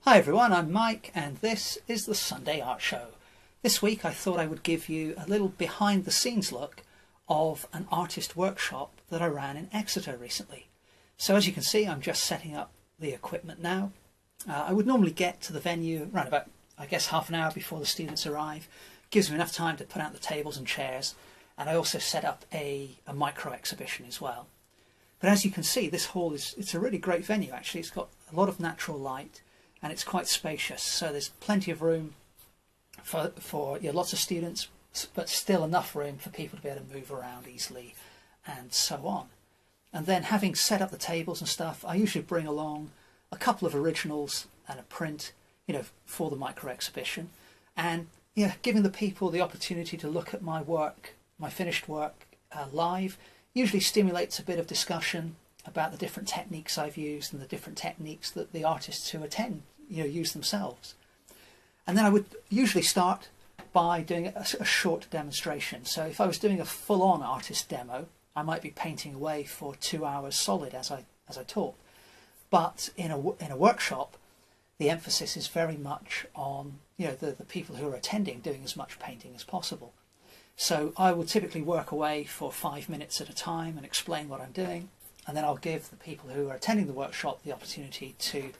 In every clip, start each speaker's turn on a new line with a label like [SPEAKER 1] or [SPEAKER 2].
[SPEAKER 1] Hi everyone, I'm Mike and this is the Sunday Art Show. This week I thought I would give you a little behind the scenes look of an artist workshop that I ran in Exeter recently. So as you can see, I'm just setting up the equipment now. I would normally get to the venue around about, I guess, half an hour before the students arrive. Gives me enough time to put out the tables and chairs, and I also set up a micro exhibition as well. But as you can see, this hall it's a really great venue actually. It's got a lot of natural light and it's quite spacious, so there's plenty of room for lots of students, but still enough room for people to be able to move around easily and so on. And then having set up the tables and stuff, I usually bring along a couple of originals and a print, for the micro exhibition, and giving the people the opportunity to look at my work, my finished work live, usually stimulates a bit of discussion about the different techniques I've used and the different techniques that the artists who attend use themselves. And then I would usually start by doing a short demonstration. So if I was doing a full-on artist demo, I might be painting away for 2 hours solid as I taught. But in a workshop, the emphasis is very much on the people who are attending doing as much painting as possible. So I will typically work away for 5 minutes at a time and explain what I'm doing, and then I'll give the people who are attending the workshop the opportunity to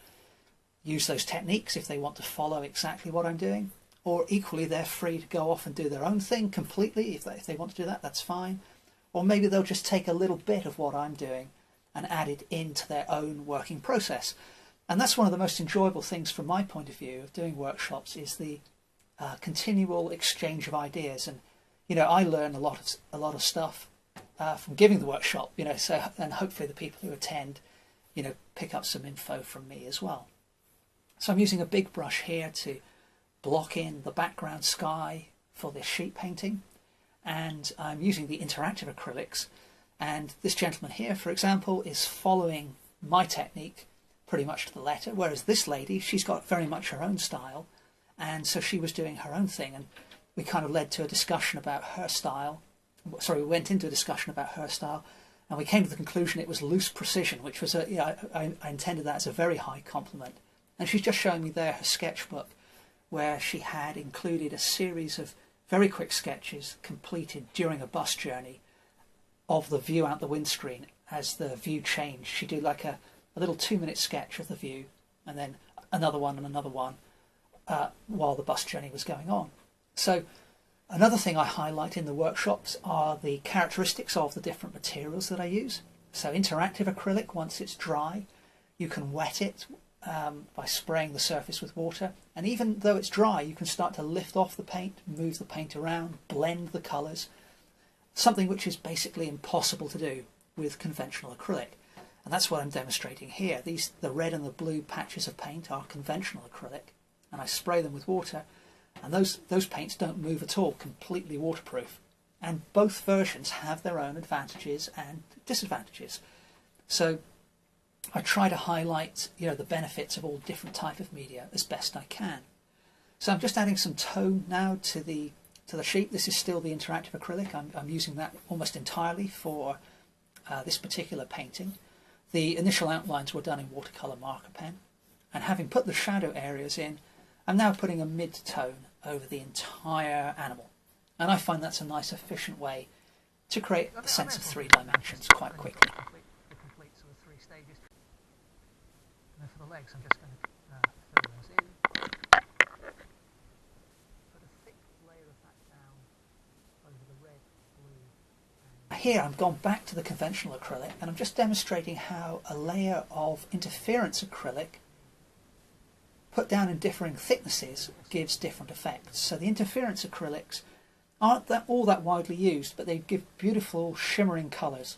[SPEAKER 1] use those techniques if they want to follow exactly what I'm doing, or equally they're free to go off and do their own thing completely. If they want to do that, that's fine. Or maybe they'll just take a little bit of what I'm doing and add it into their own working process. And that's one of the most enjoyable things from my point of view of doing workshops, is the continual exchange of ideas. And I learn a lot of stuff from giving the workshop, and hopefully the people who attend, pick up some info from me as well. So I'm using a big brush here to block in the background sky for this sheet painting, and I'm using the interactive acrylics. And this gentleman here, for example, is following my technique pretty much to the letter, whereas this lady, she's got very much her own style, and so she was doing her own thing, and we kind of led to a discussion about her style. Sorry, we went into a discussion about her style, and we came to the conclusion it was loose precision, which was I intended that as a very high compliment. And she's just showing me there her sketchbook, where she had included a series of very quick sketches completed during a bus journey of the view out the windscreen as the view changed. She did like a little 2-minute sketch of the view, and then another one and another one while the bus journey was going on. So another thing I highlight in the workshops are the characteristics of the different materials that I use. So interactive acrylic, once it's dry, you can wet it by spraying the surface with water, and even though it's dry, you can start to lift off the paint, move the paint around, blend the colours, something which is basically impossible to do with conventional acrylic. And that's what I'm demonstrating here. The red and the blue patches of paint are conventional acrylic, and I spray them with water, and those paints don't move at all, completely waterproof. And both versions have their own advantages and disadvantages. So I try to highlight the benefits of all different type of media as best I can. So I'm just adding some tone now to the sheet. This is still the interactive acrylic. I'm using that almost entirely for this particular painting. The initial outlines were done in watercolour marker pen, and having put the shadow areas in, I'm now putting a mid-tone over the entire animal. And I find that's a nice efficient way to create a sense of 3 dimensions quite quickly.
[SPEAKER 2] The complete sort of 3 stages. And then for the legs, I'm just going to fill those in. Put a thick layer of that down over the red, blue.
[SPEAKER 1] Here I've gone back to the conventional acrylic, and I'm just demonstrating how a layer of interference acrylic put down in differing thicknesses gives different effects. So the interference acrylics aren't all that widely used, but they give beautiful shimmering colours,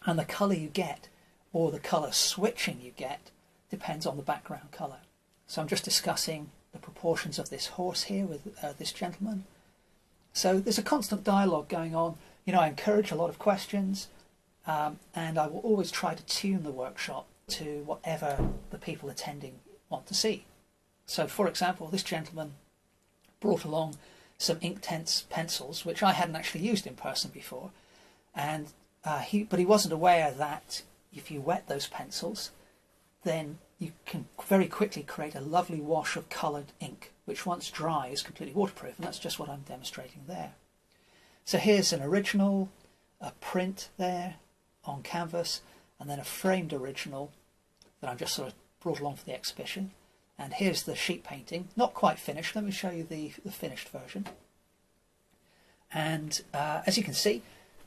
[SPEAKER 1] and the colour you get, or the colour switching you get, depends on the background colour. So I'm just discussing the proportions of this horse here with this gentleman. So there's a constant dialogue going on. I encourage a lot of questions, and I will always try to tune the workshop to whatever the people attending want to see. So for example, this gentleman brought along some Inktense pencils, which I hadn't actually used in person before, and but he wasn't aware that if you wet those pencils, then you can very quickly create a lovely wash of coloured ink, which once dry is completely waterproof, and that's just what I'm demonstrating there. So here's an original, a print there on canvas, and then a framed original that I've just sort of brought along for the exhibition. And here's the sheet painting, not quite finished. Let me show you the finished version. And as you can see,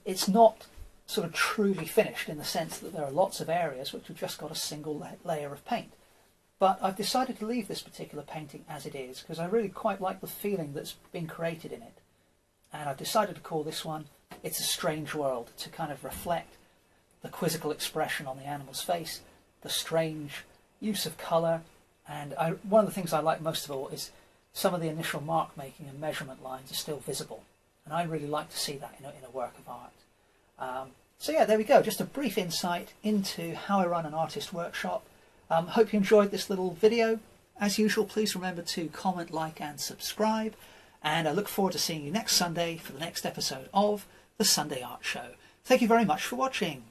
[SPEAKER 1] it's not sort of truly finished in the sense that there are lots of areas which have just got a single layer of paint. But I've decided to leave this particular painting as it is because I really quite like the feeling that's been created in it. And I've decided to call this one It's a Strange World, to kind of reflect the quizzical expression on the animal's face, the strange use of colour, and one of the things I like most of all is some of the initial mark making and measurement lines are still visible, and I really like to see that in a work of art. So yeah, there we go, just a brief insight into how I run an artist workshop. Hope you enjoyed this little video. As usual, please remember to comment, like and subscribe, and I look forward to seeing you next Sunday for the next episode of the Sunday Art Show. Thank you very much for watching.